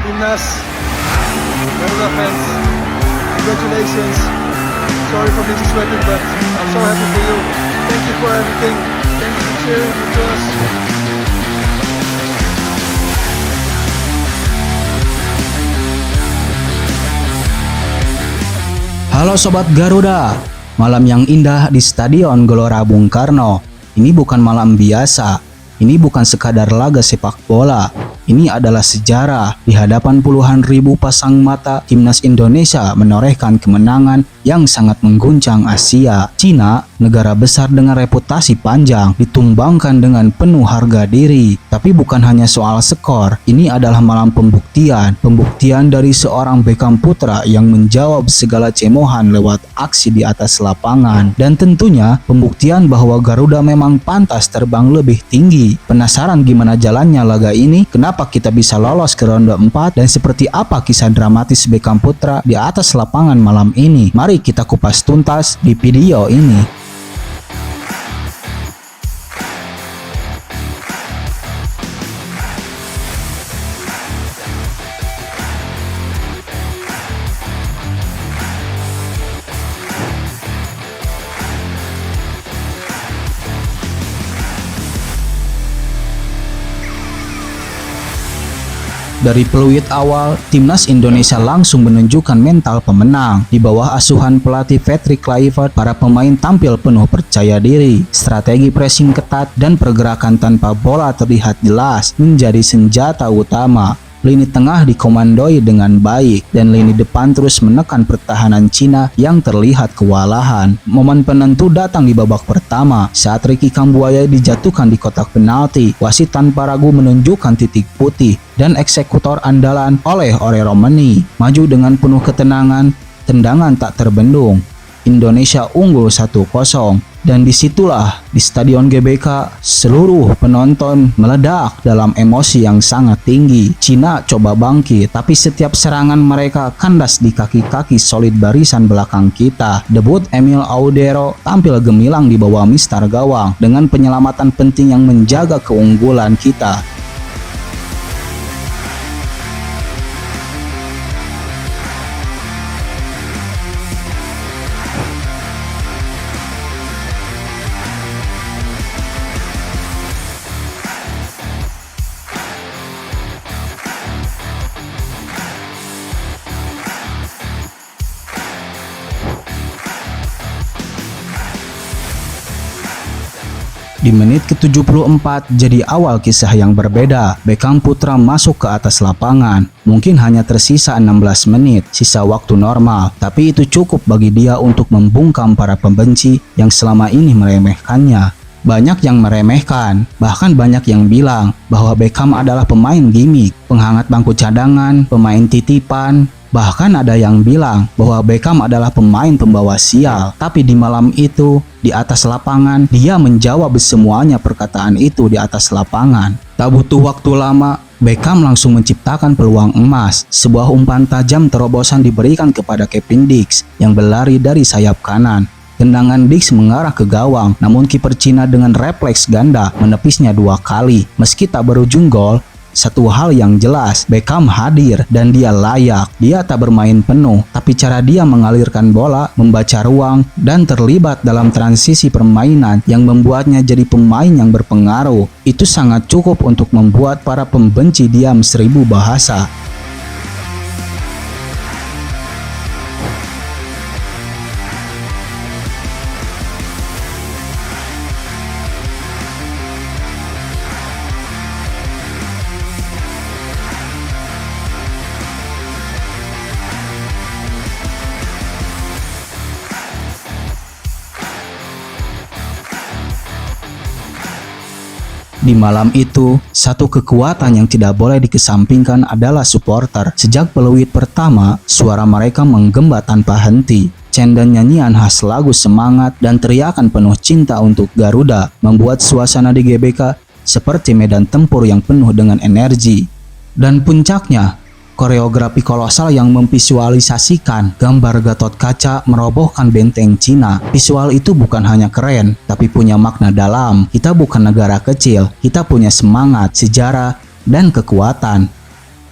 Timnas, Garuda fans, congratulations. Sorry for disrespecting, but I'm so happy for you. Thank you for everything. Thank you for cheering for us. Halo Sobat Garuda, malam yang indah di Stadion Gelora Bung Karno. Ini bukan malam biasa, ini bukan sekadar laga sepak bola. Ini adalah sejarah. Di hadapan puluhan ribu pasang mata, Timnas Indonesia menorehkan kemenangan yang sangat mengguncang Asia. Cina, negara besar dengan reputasi panjang, ditumbangkan dengan penuh harga diri. Tapi bukan hanya soal skor, ini adalah malam pembuktian. Pembuktian dari seorang Beckham Putra yang menjawab segala cemohan lewat aksi di atas lapangan. Dan tentunya pembuktian bahwa Garuda memang pantas terbang lebih tinggi. Penasaran gimana jalannya laga ini? Kenapa kita bisa lolos ke ronde 4 dan seperti apa kisah dramatis Beckham Putra di atas lapangan malam ini? Mari kita kupas tuntas di video ini. Dari peluit awal, Timnas Indonesia langsung menunjukkan mental pemenang. Di bawah asuhan pelatih Patrick Kluivert, para pemain tampil penuh percaya diri. Strategi pressing ketat dan pergerakan tanpa bola terlihat jelas menjadi senjata utama. Lini tengah dikomandoi dengan baik dan lini depan terus menekan pertahanan Cina yang terlihat kewalahan. Momen penentu datang di babak pertama saat Ricky Kambuaya dijatuhkan di kotak penalti. Wasit tanpa ragu menunjukkan titik putih dan eksekutor andalan oleh Romani maju dengan penuh ketenangan, tendangan tak terbendung. Indonesia unggul 1-0. Dan disitulah di Stadion GBK seluruh penonton meledak dalam emosi yang sangat tinggi. Cina coba bangkit, tapi setiap serangan mereka kandas di kaki-kaki solid barisan belakang kita. Debut Emil Audero tampil gemilang di bawah mistar gawang dengan penyelamatan penting yang menjaga keunggulan kita. Di menit ke-74 jadi awal kisah yang berbeda. Beckham Putra masuk ke atas lapangan. Mungkin hanya tersisa 16 menit, sisa waktu normal. Tapi itu cukup bagi dia untuk membungkam para pembenci yang selama ini meremehkannya. Banyak yang meremehkan, bahkan banyak yang bilang bahwa Beckham adalah pemain gimmick, penghangat bangku cadangan, pemain titipan. Bahkan ada yang bilang bahwa Beckham adalah pemain pembawa sial. Tapi di malam itu, di atas lapangan, dia menjawab semuanya perkataan itu di atas lapangan. Tak butuh waktu lama, Beckham langsung menciptakan peluang emas. Sebuah umpan tajam terobosan diberikan kepada Kevin Dix yang berlari dari sayap kanan. Tendangan Dix mengarah ke gawang, namun kiper Cina dengan refleks ganda menepisnya 2 kali. Meski tak berujung gol, satu hal yang jelas, Beckham hadir dan dia layak. Dia tak bermain penuh, tapi cara dia mengalirkan bola, membaca ruang, dan terlibat dalam transisi permainan yang membuatnya jadi pemain yang berpengaruh. Itu sangat cukup untuk membuat para pembenci diam 1000 bahasa. Di malam itu, satu kekuatan yang tidak boleh dikesampingkan adalah supporter. Sejak peluit pertama, suara mereka menggema tanpa henti. Chant dan nyanyian khas lagu semangat dan teriakan penuh cinta untuk Garuda membuat suasana di GBK seperti medan tempur yang penuh dengan energi. Dan puncaknya, koreografi kolosal yang memvisualisasikan gambar Gatot Kaca merobohkan benteng Cina. Visual itu bukan hanya keren, tapi punya makna dalam. Kita bukan negara kecil, kita punya semangat, sejarah, dan kekuatan.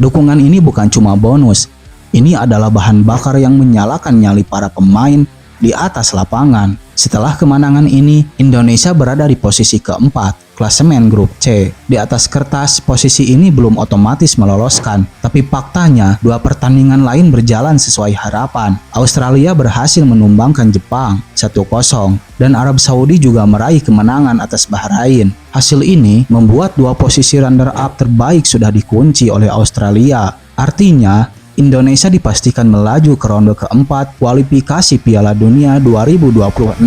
Dukungan ini bukan cuma bonus, ini adalah bahan bakar yang menyalakan nyali para pemain di atas lapangan. Setelah kemenangan ini, Indonesia berada di posisi keempat, klasemen grup C. Di atas kertas, posisi ini belum otomatis meloloskan, tapi faktanya dua pertandingan lain berjalan sesuai harapan. Australia berhasil menumbangkan Jepang 1-0, dan Arab Saudi juga meraih kemenangan atas Bahrain. Hasil ini membuat dua posisi runner-up terbaik sudah dikunci oleh Australia. Artinya, Indonesia dipastikan melaju ke ronde keempat kualifikasi Piala Dunia 2026.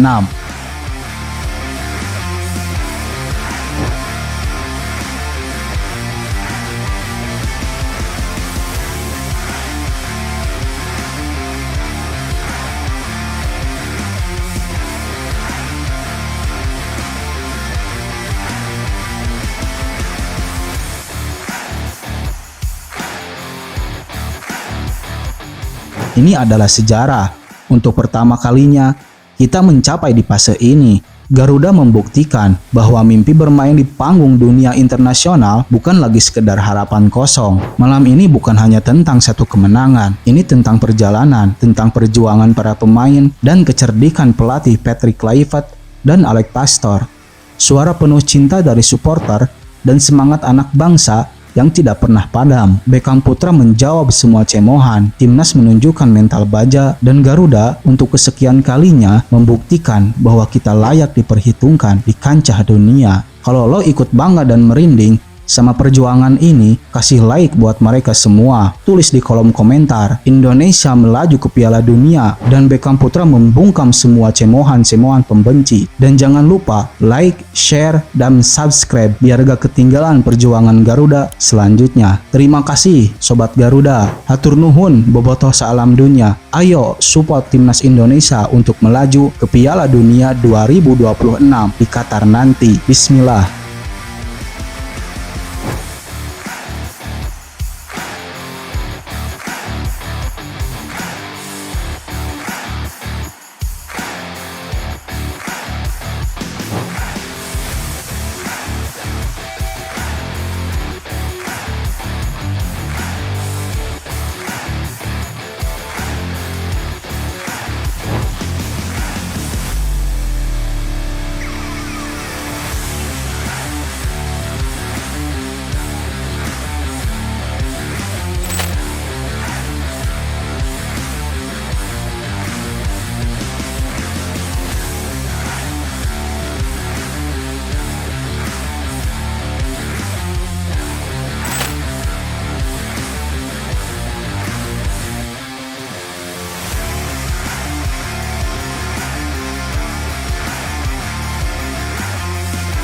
Ini adalah sejarah. Untuk pertama kalinya, kita mencapai di fase ini. Garuda membuktikan bahwa mimpi bermain di panggung dunia internasional bukan lagi sekedar harapan kosong. Malam ini bukan hanya tentang satu kemenangan. Ini tentang perjalanan, tentang perjuangan para pemain, dan kecerdikan pelatih Patrick Kluivert dan Alex Pastoor. Suara penuh cinta dari supporter dan semangat anak bangsa yang tidak pernah padam. Beckham Putra menjawab semua cemohan. Timnas menunjukkan mental baja, dan Garuda untuk kesekian kalinya membuktikan bahwa kita layak diperhitungkan di kancah dunia. Kalau lo ikut bangga dan merinding sama perjuangan ini, kasih like buat mereka semua. Tulis di kolom komentar, Indonesia melaju ke Piala Dunia, dan Beckham Putra membungkam semua cemohan-cemohan pembenci. Dan jangan lupa like, share, dan subscribe biar gak ketinggalan perjuangan Garuda selanjutnya. Terima kasih Sobat Garuda. Hatur nuhun bobotoh salam dunia. Ayo support Timnas Indonesia untuk melaju ke Piala Dunia 2026 di Qatar nanti. Bismillah.